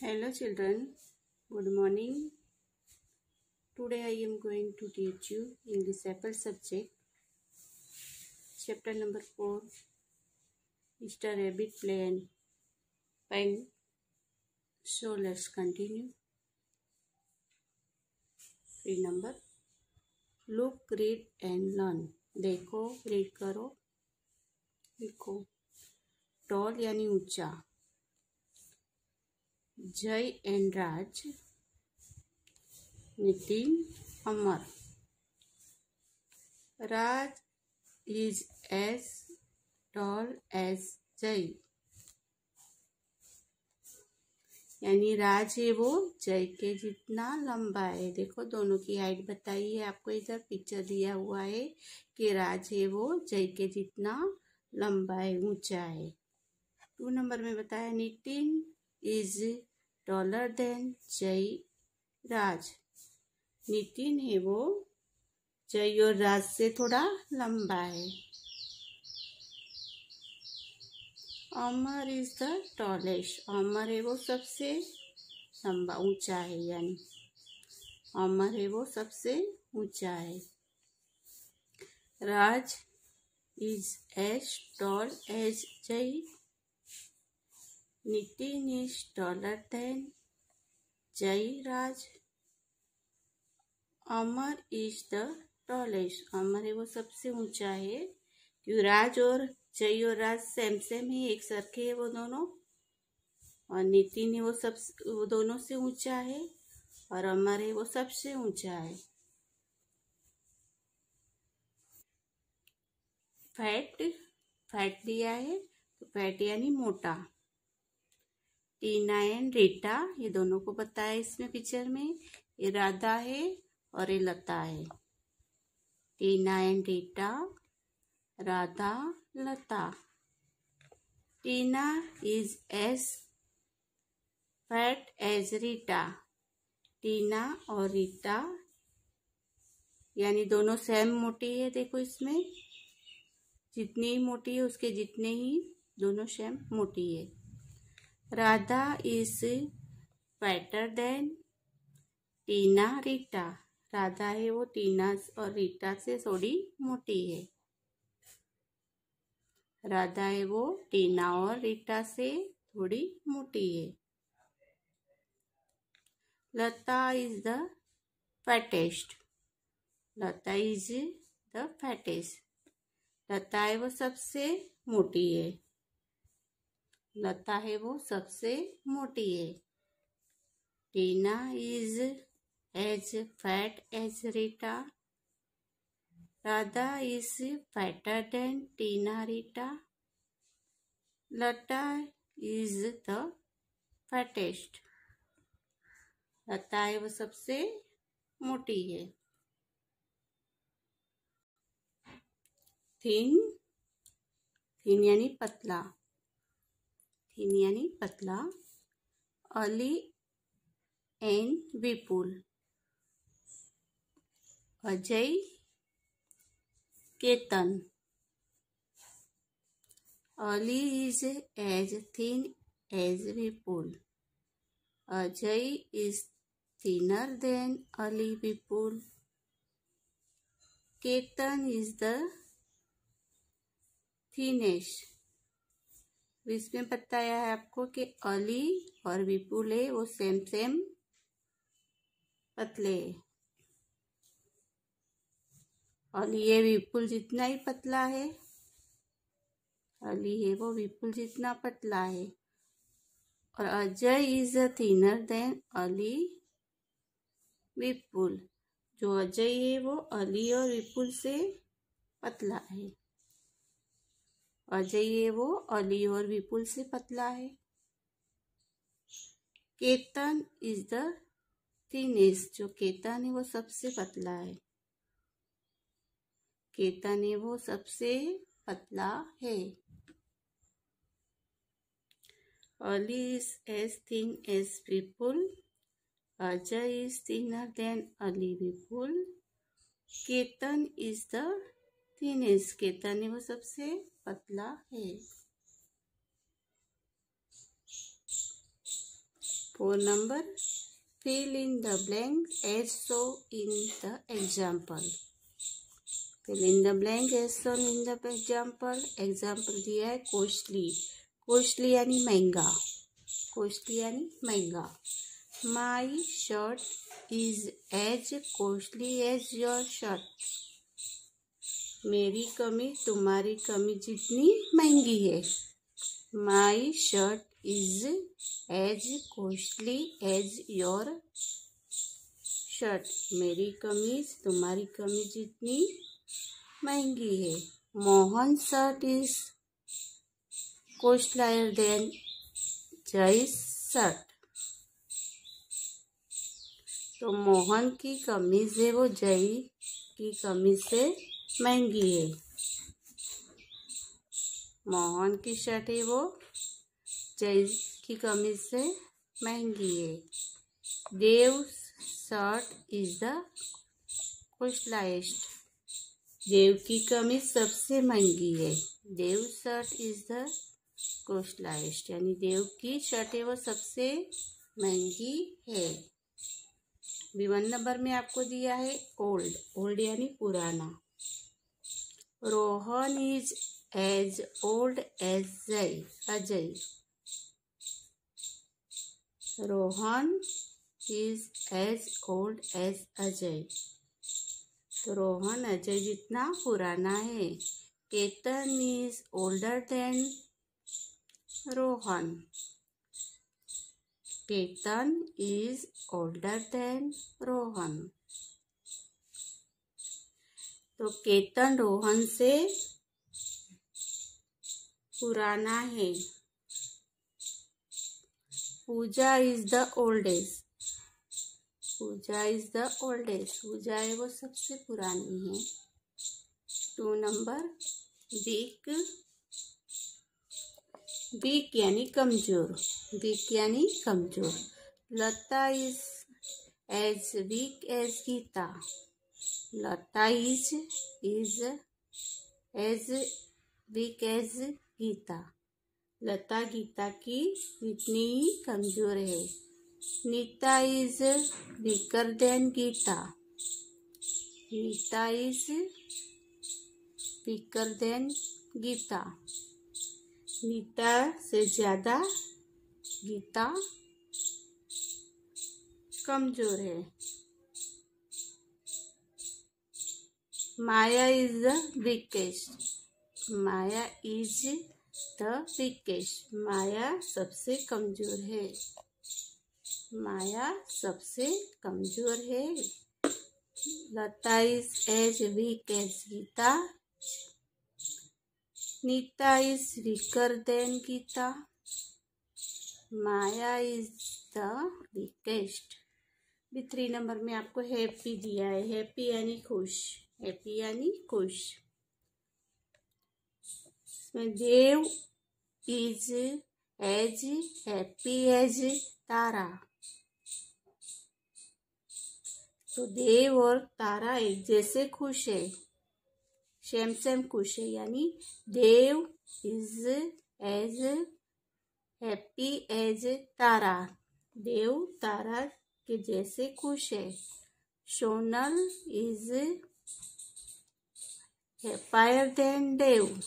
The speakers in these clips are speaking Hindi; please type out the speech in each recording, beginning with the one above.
Hello children, good morning. Today I am going to teach you English Apple subject, chapter number 4, Mr. Rabbit Play and Pen. So let's continue. Read number. Look, read and learn. देखो, read करो, लिखो. Tall यानी ऊंचा. जय and Raj. Nitin, Amar. Raj is as tall as जय. यानी राज है वो जय के जितना लंबा है. देखो दोनों की हाइट बताई है आपको. इधर पिक्चर दिया हुआ है कि राज है वो जय के जितना लंबा है, ऊंचा है. 2 नंबर में बताया नितिन इज टॉलर देन जय राज. नितिन है वो जय और राज से थोड़ा लंबा है. अमर इज द टॉलेस्ट. अमर है वो सबसे लंबा, ऊंचा है. यानी अमर है वो सबसे ऊंचा है. राज इज एज टॉल एज जय. नितिन इज टॉलर देन जय राज. अमर इज द टॉलेस्ट. अमर है वो सबसे ऊंचा है. क्यों राज और जय और राज सेम ही, एक सरखे है वो दोनों. और नितिन है वो दोनों से ऊंचा है. और अमर है वो सबसे ऊंचा है. फैट दिया है तो फैट यानी मोटा. टीना एंड रीटा ये दोनों को बताया इसमें पिक्चर में. ये राधा है और ये लता है. Tina and Rita, Radha, Lata. Tina is as fat as Rita. Tina और रीटा यानी दोनों सेम मोटी है. देखो इसमें जितनी मोटी है उसके जितने ही दोनों सेम मोटी है. Radha is fatter than Tina Rita. Radha है वो टीना और रीटा से थोड़ी मोटी है. राधा है वो टीना और रीटा से थोड़ी मोटी है. Lata is the fattest. Lata is the fattest. Lata है वो सबसे मोटी है. लता है वो सबसे मोटी है. Tina is as fat as Rita. Radha is fatter than Tina Rita. Lata is the fattest. Lata है वो सबसे मोटी है. थिन यानी पतला. थिन यानी पतला. Ali and Vipul. Ajay, Ketan. Ali is as thin as Vipul. Ajay is thinner than Ali Vipul. Ketan is the thinnest. इसमें बताया है आपको कि अली और विपुल है वो सेम पतले है. अली है विपुल जितना ही पतला है. अली है वो विपुल जितना पतला है. और Ajay is thinner than Ali Vipul. जो अजय है वो अली और विपुल से पतला है. अजय है वो अली और विपुल से पतला है. Ketan is the thinnest. जो केतन है वो सबसे पतला है. केतन है वो सबसे पतला है. Ali is as thin as Vipul. Ajay is thinner than Ali Vipul. Ketan is the thinnest. Ketan है वो सबसे पतला है. 4 number, fill in the blank as shown in the example. Fill in the blank as shown in the example. Example दिया है costly. Costly यानी महंगा. Costly यानी महंगा. My shirt is as costly as your shirt. मेरी कमीज तुम्हारी कमीज जितनी महंगी है. My shirt is as costly as your shirt. मेरी कमीज तुम्हारी कमीज जितनी महंगी है. Mohan shirt is costlier than Jay's shirt. तो मोहन की कमीज है वो जय की कमीज से महंगी है. मोहन की शर्ट है वो जय की कमीज से महंगी है. देव शर्ट इज द कॉस्टलाइस्ट. देव की कमीज सबसे महंगी है. देव शर्ट इज द कॉस्टलाइस्ट यानी देव की शर्ट है वो सबसे महंगी है. B1 नंबर में आपको दिया है ओल्ड. ओल्ड यानी पुराना. Rohan is as old as Ajay. Rohan is as old as Ajay. तो रोहन अजय जितना पुराना है. Ketan is older than Rohan. Ketan is older than Rohan. तो केतन रोहन से पुराना है. Pooja is the oldest. Pooja is the oldest. Pooja है वो सबसे पुरानी है. 2 नंबर, वीक. वीक यानी कमजोर. वीक यानी कमजोर. लता is as week as Gita. Lata is as week as Gita. लता गीता की इतनी ही कमजोर है. Nita is weaker then Gita. Nita is weaker then Gita. Nita से ज्यादा गीता कमजोर है. माया is the weakest. Maya is the weakest. माया सबसे कमजोर है. माया सबसे कमजोर है. Lata is as week as Gita. Nita is weaker then Gita. Maya is the weakest. B3 number में आपको हैप्पी दिया है. हैप्पी यानी खुश. हैप्पी यानी खुश. देव इज एज हैप्पी एज तारा. तो देव और तारा एक जैसे खुश है. सेम खुश है यानी Dev is as happy as Tara. Dev Tara के जैसे खुश है. Sonal is happier than Dev.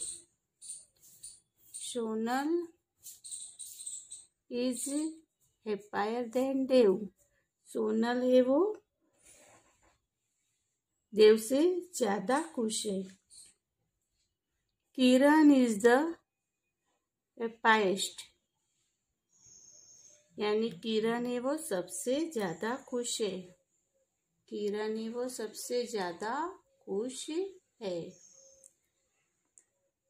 Sonal is happier than Dev. Sonal है वो देव से ज्यादा खुश है. किरण इज द हैप्पीएस्ट यानी किरण है वो सबसे ज्यादा खुश है. किरण है वो सबसे ज्यादा खुश है.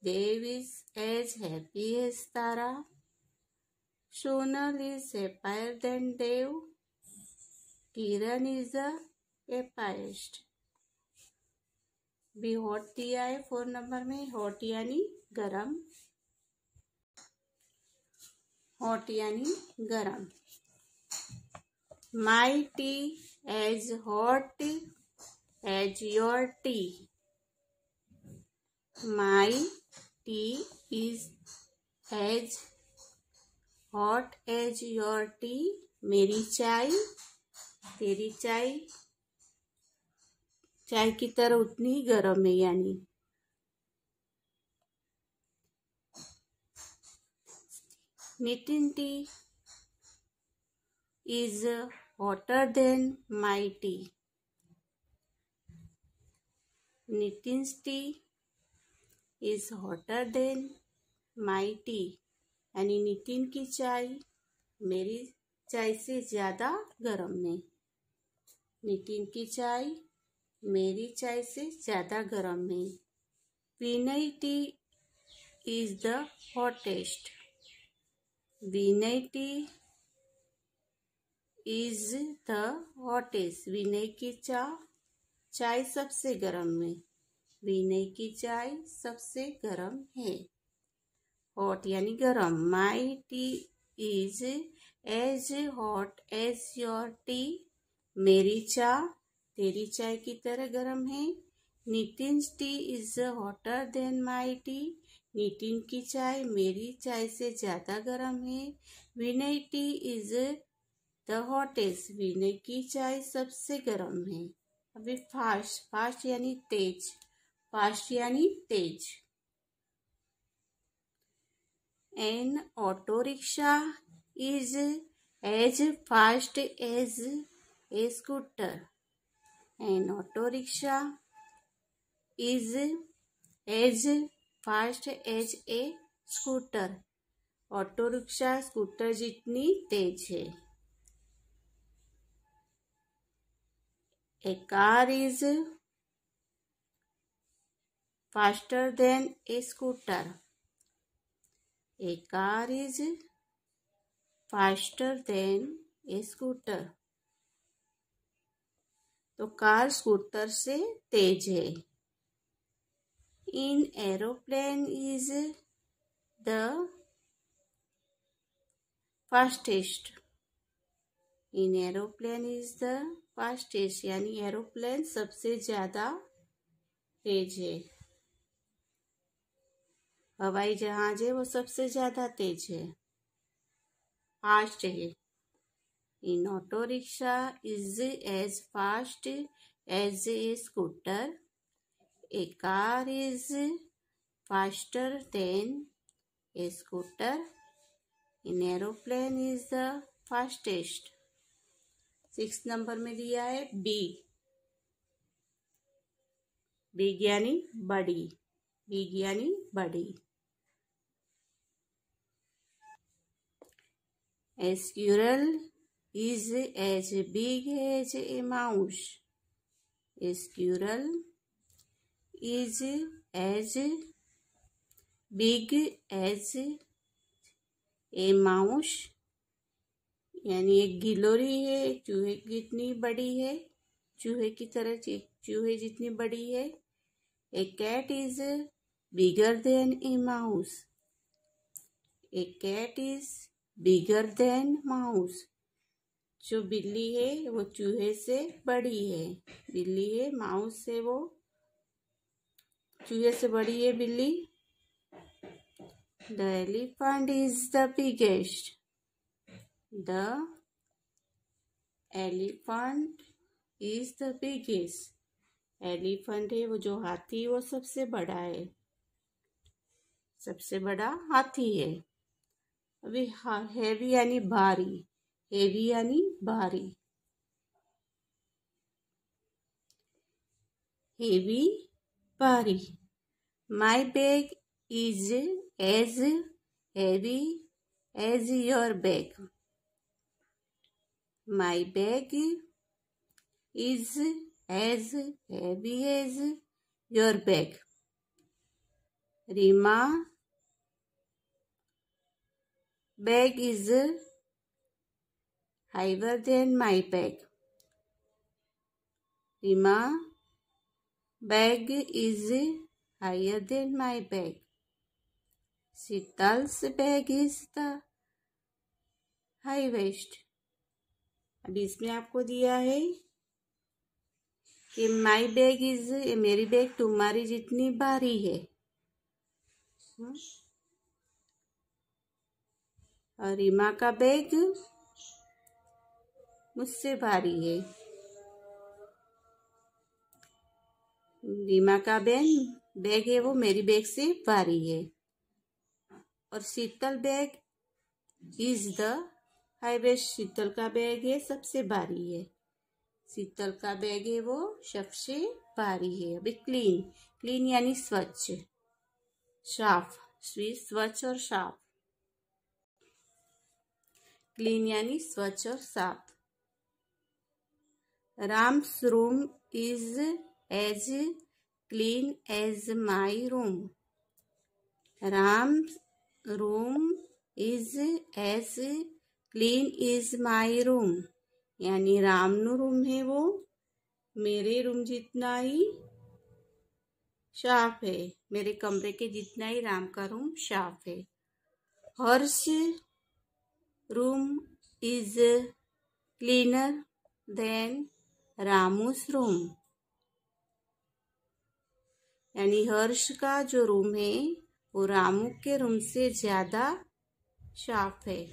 Dev is as happy as Tara. Sonal is happier than Dev. Kiran is the happiest. भी हॉट दिया है 4 नंबर में. हॉट यानी गरम. हॉट यानी गरम. My tea as hot as your tea. My tea is as hot as your tea. मेरी चाय, तेरी चाय चाय की तरह उतनी ही गर्म है। यानी Nitin T is hotter than my tea. Nitin's tea is hotter than my tea. यानी नितिन की चाय मेरी चाय से ज़्यादा गर्म है। नितिन की चाय मेरी चाय से ज़्यादा गर्म है। Vinay tea is the hottest. Vinay tea is the hottest. Vinay की चाय सबसे गर्म है। विनय की चाय सबसे गर्म है। हॉट यानी गर्म। My tea is as hot as your tea. मेरी चाय तेरी चाय की तरह गर्म है। Nitin tea is hotter than my tea. Nitin की चाय मेरी चाय से ज्यादा गर्म है। Vinay tea is the hottest. Vinay की चाय सबसे गर्म है। अभी फास्ट। फास्ट यानी तेज। फास्ट यानी तेज। An auto rickshaw is as fast as a scooter. An auto rickshaw is as fast as a scooter. Auto rickshaw scooter जितनी तेज है। A car is faster than a scooter. A car is faster than a scooter. तो कार स्कूटर से तेज है। In aeroplane is the fastest. In aeroplane is the fastest यानी एरोप्लेन सबसे ज्यादा तेज है। हवाई जहाज है वो सबसे ज्यादा तेज है, फास्ट है। An auto rickshaw is as fast as a scooter. A car is faster than a scooter. An aeroplane is the fastest. 6 number में दिया है बिग। बिग यानी बड़ी। बिग यानी बड़ी। A squirrel is as big as a mouse. A squirrel is as big as a mouse. यानी एक गिलोरी है चूहे कितनी बड़ी है, चूहे की तरह चूहे जितनी बड़ी है। A cat is bigger than a mouse. A cat is bigger than mouse. जो बिल्ली है वो चूहे से बड़ी है। बिल्ली है माउस से वो चूहे से बड़ी है बिल्ली। The elephant is the biggest. The elephant is the biggest. Elephant है वो जो हाथी वो सबसे बड़ा है, सबसे बड़ा हाथी है। अभी हैवी यानी भारी। हैवी यानी भारी। हैवी भारी। My bag is as heavy as your bag. My bag is as heavy as your bag. Rima bag is heavier than my bag. Rima bag is higher than my bag. Sital's bag is the highest. अभी इसमें आपको दिया है कि माई बैग इज, मेरी बैग तुम्हारी जितनी भारी है। और रीमा का बैग मुझसे भारी है। रीमा का बैग है वो मेरी बैग से भारी है। और शीतल बैग इज द हाईवेस्ट, शीतल का बैग है सबसे भारी है। शीतल का बैग है वो सबसे भारी है। अभी क्लीन, क्लीन यानी स्वच्छ, साफ, स्वच्छ और साफ। क्लीन यानी स्वच्छ और साफ। Ram's room is as clean as my room. Ram's room is as clean is my room, यानी रामनु रूम है वो मेरे रूम जितना ही साफ है, मेरे कमरे के जितना ही राम का रूम साफ है। Harsh room is cleaner than Ramu's room, यानी हर्ष का जो रूम है वो रामू के रूम से ज्यादा साफ है।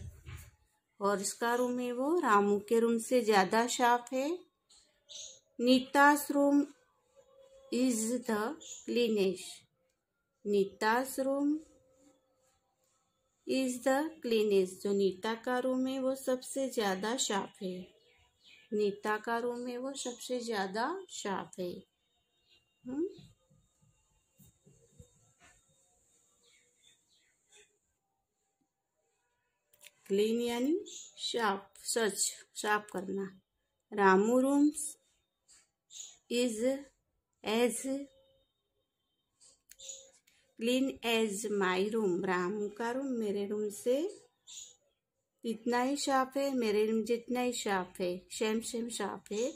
हर्ष का रूम है वो रामू के रूम से ज्यादा साफ है। Neeta's room is the cleanest. Neeta's room is the cleanest, जो नीता का रूम है वो सबसे ज्यादा साफ है। नीता का रूम है वो सबसे ज्यादा साफ है। क्लीन यानी साफ, स्वच्छ, साफ करना। Ramu room is as clean as my room. Ramu का रूम मेरे रूम से इतना ही साफ है, मेरे रूम जितना ही साफ है, सेम साफ है।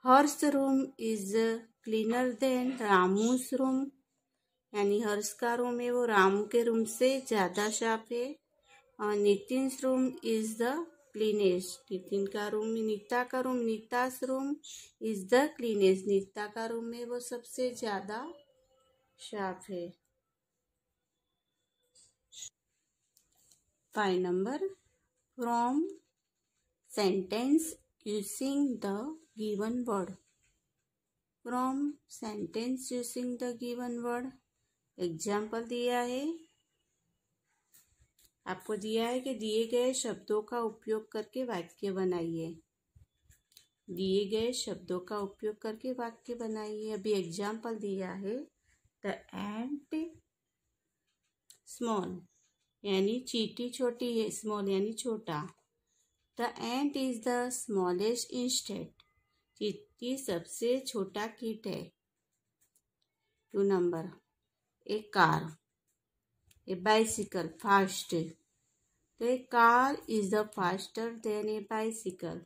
Harsh room is cleaner than Ramu's room, यानी हर्ष का रूम है वो रामू के रूम से ज्यादा साफ है। और Nitin room is the cleanest. Nitin का रूम, नीता का room, Neeta's room is the cleanest, Neeta का रूम है वो सबसे ज्यादा साफ है। 5 number, from sentence using the given word. From sentence using the given word, example दिया है, आपको दिया है कि दिए गए शब्दों का उपयोग करके वाक्य बनाइए। दिए गए शब्दों का उपयोग करके वाक्य बनाइए। अभी एग्जाम्पल दिया है, द एंट स्मॉल, यानी चींटी छोटी है, स्मॉल यानी छोटा। The ant is the smallest insect, चींटी सबसे छोटा कीट है। 2 number, a car, a bicycle, fast, तो a car is the faster than a bicycle,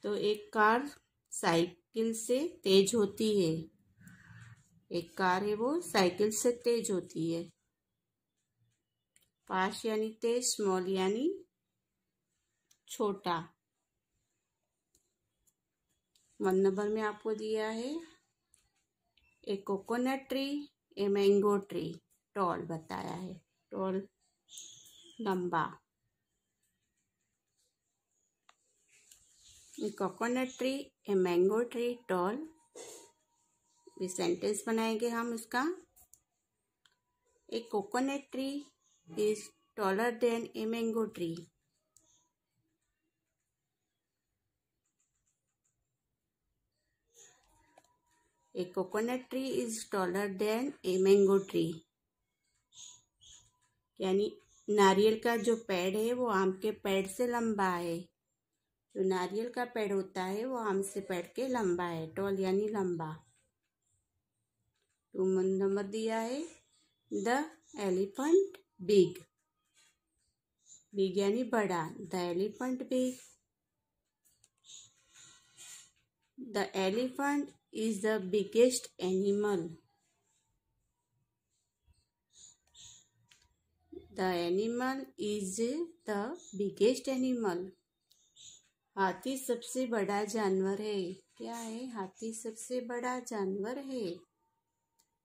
तो एक कार साइकिल से तेज होती है। एक कार है वो साइकिल से तेज होती है। फास्ट यानी तेज, स्मॉल यानी छोटा। 1 नंबर में आपको दिया है, a coconut tree, a mango tree, tall बताया है, टॉल लंबा। A coconut tree, a mango tree, tall. ये सेंटेंस बनाएंगे हम इसका। A coconut tree is taller than a mango tree. A coconut tree is taller than a mango tree, यानी नारियल का जो पेड़ है वो आम के पेड़ से लंबा है। जो नारियल का पेड़ होता है वो आम से पेड़ के लंबा है। टॉल यानी लंबा। 2 नंबर दिया है, द एलिफेंट बिग, बिग यानी बड़ा, the elephant big. The elephant is the biggest animal. The animal is the biggest animal. हाथी सबसे बड़ा जानवर है। क्या है? हाथी सबसे बड़ा जानवर है।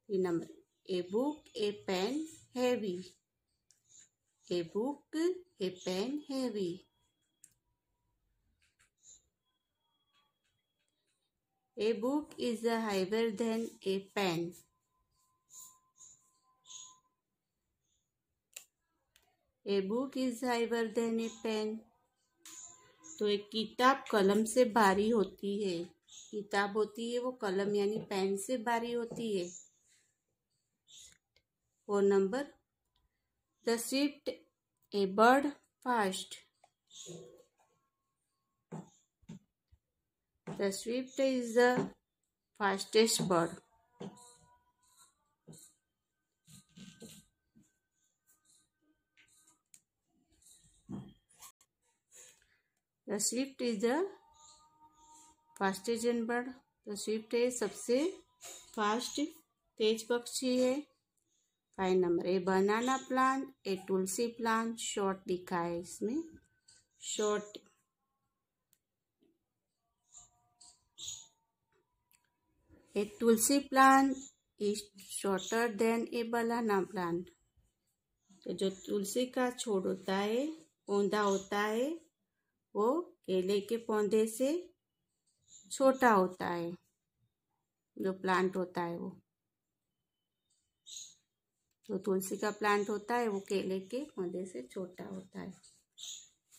3 नंबर, a book a pen heavy, a book a pen heavy, A book is heavier than a pen. A book is heavier than a pen. तो एक किताब कलम से भारी होती है। किताब होती है वो कलम यानी पेन से भारी होती है। 4 number, The swift a bird fast. The swift is the fastest bird. The swift is the fastest bird. The swift है सबसे फास्ट तेज पक्षी है। 5 नंबर, ए बनाना प्लांट, ए तुलसी प्लांट, शॉर्ट लिखा है इसमें, short. A Tulsi plant is shorter than A banana plant. तो जो तुलसी का छोड़ होता है, पौधा होता है, वो केले के पौधे से छोटा होता है। जो प्लांट होता है वो, जो तुलसी का प्लांट होता है वो केले के पौधे से छोटा होता है।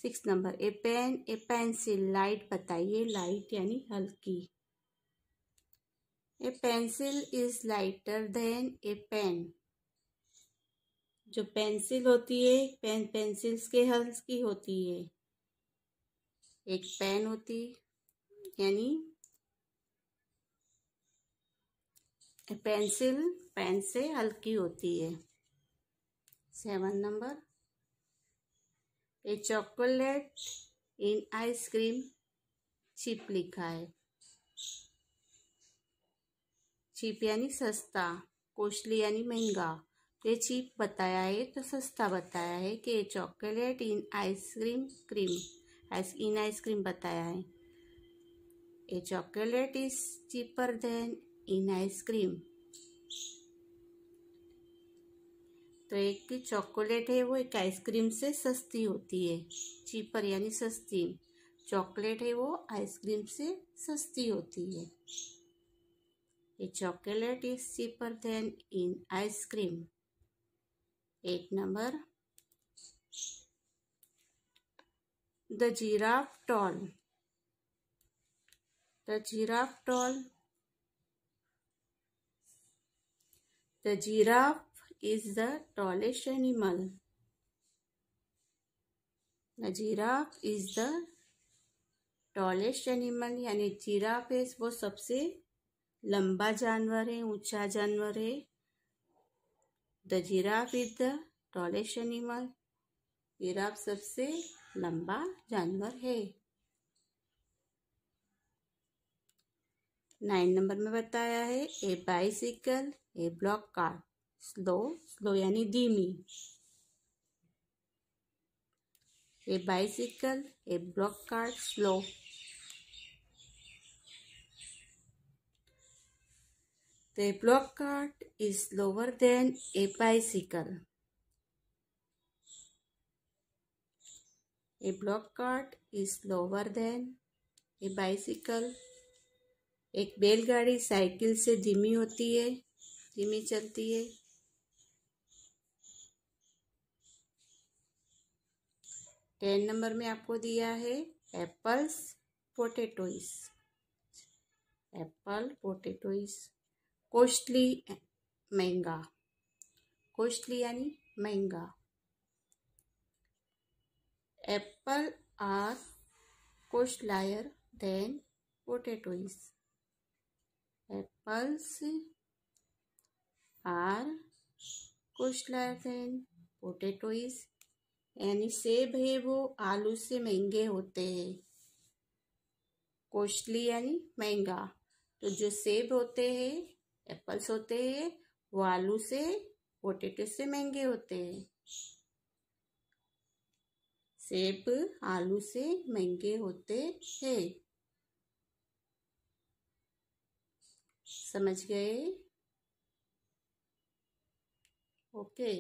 6 नंबर, a pen, a pencil, light बताइए, लाइट यानी हल्की। A pencil is lighter than a pen. जो पेंसिल होती है, पेंसिल्स के हल्की होती है। एक पेन होती यानी पेंसिल पेन से हल्की होती है। 7 नंबर, a chocolate in ice cream cheap लिखा है। चीप यानी सस्ता, कॉस्टली यानी महंगा। ये चीप बताया है तो सस्ता बताया है कि chocolate in ice cream an ice cream बताया है। A chocolate is cheaper than an ice cream. तो एक चॉकलेट है वो एक आइसक्रीम से सस्ती होती है। चीपर यानी सस्ती, चॉकलेट है वो आइसक्रीम से सस्ती होती है। A chocolate is cheaper than an ice cream. 8 number, the giraffe tall. The giraffe tall, the giraffe is the tallest animal. The giraffe is the tallest animal यानी जिराफ है वो सबसे लंबा जानवर है, ऊंचा जानवर है। The giraffe is the tallest animal. जिराफ सबसे लंबा जानवर है। 9 नंबर में बताया है, a bicycle, a bullock cart, slow यानी धीमी। A bicycle, a bullock cart, slow. The block cart is slower than a bicycle. A block cart is slower than a bicycle. एक बैलगाड़ी साइकिल से धीमी होती है, धीमी चलती है। 10 नंबर में आपको दिया है apples potatoes. Apple potatoes costly महंगा, कॉस्टली यानी महंगा। Apple are costlier than potatoes. Apples are costlier than potatoes यानी सेब है वो आलू से महंगे होते हैं। कॉस्टली यानी महंगा। तो जो सेब होते हैं, एप्पल्स होते हैं, वो आलू से, पोटैटो से महंगे होते हैं। सेब आलू से महंगे होते हैं। समझ गए? ओके।